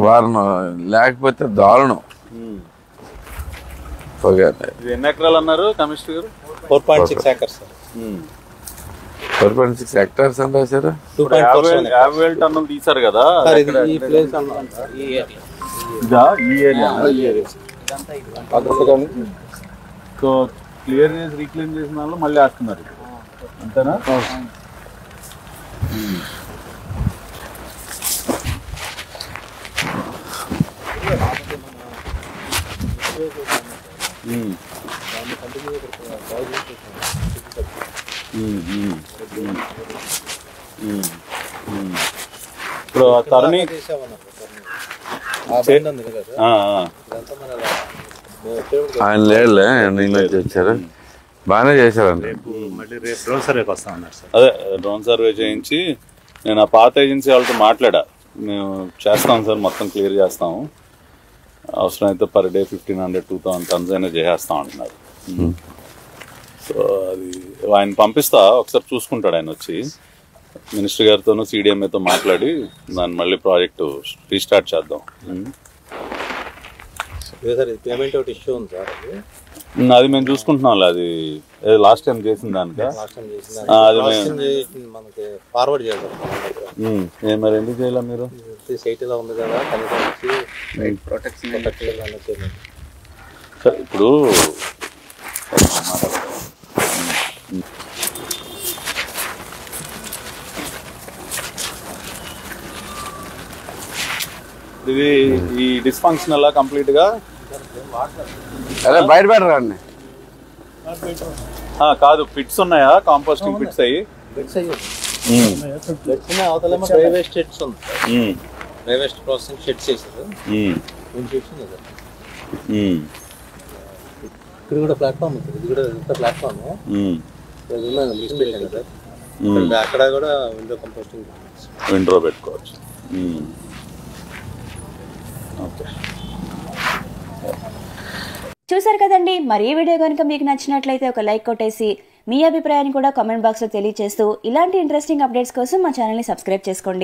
వారం లేకపోతే దారుణం. ఎన్ని ఎకరాలు అన్నారు కమిషనర్ గారు? 4.6 acres సార్. 4.6 hectares అని రాశారు. 50,000 టన్నులు తీసారు కదా. సో క్లియర్ చేసి రీక్లెయిమ్ చేసిన వాళ్ళు మళ్ళీ వేస్తున్నారు అంతేనా? ఇప్పుడు తరుణి ఆయన లేదులే, నేను వచ్చారు బాగానే చేశారండి. అదే డ్రోన్ సర్వే చేయించి నేను ఆ పాత ఏజెన్సీ వాళ్ళతో మాట్లాడా. మేము చేస్తాం సార్, మొత్తం క్లియర్ చేస్తాము, అవసరమైతే పర్ డే 1,500-2,000 tons అయినా చేసేస్తాం అంటున్నారు. సో అది ఆయన పంపిస్తా, ఒకసారి చూసుకుంటాడు ఆయన వచ్చి. మినిస్టర్ గారితోనూ CDMAతో మాట్లాడి దాన్ని మళ్ళీ ప్రాజెక్టు రీస్టార్ట్ చేద్దాం. పేమెంట్ ఒకటి ఇష్యూ ఉంది సార్. అది మేము చూసుకుంటున్నాం. అది లాస్ట్ టైం చేసిన దానిక అది మనకి ఫార్వర్డ్ చేయాలి. మరి ఎందుకు చేయాల మీరు? సైట్లో ఉంది కదా, ఇప్పుడు ఇది ఈ డిస్ఫంక్షనల్ కంప్లీట్ గా బయట పెట్టరండి. కాదు, పిట్స్ ఉన్నాయా? కాంపోస్టింగ్ పిట్స్ అయ్యి డ్రై వేస్ట్ షెడ్స్ ఉంది. డ్రై వేస్ట్ ప్రాసెసింగ్ షెడ్స్ చేశారు. ఇక్కడ కూడా ప్లాట్ఫామ్ ఉంది. ఇది కూడా ఎంత ప్లాట్ఫామ్ అక్కడ కూడా విండో కంపోస్టింగ్ విండో పెట్టుకోవచ్చు. చూసారు కదండి. మరి ఈ వీడియో కనుక మీకు నచ్చినట్లయితే ఒక లైక్ కొట్టేసి మీ అభిప్రాయాన్ని కూడా కామెంట్ బాక్స్లో తెలియజేస్తూ ఇలాంటి ఇంట్రెస్టింగ్ అప్డేట్స్ కోసం మా ఛానల్ని సబ్స్క్రైబ్ చేసుకోండి.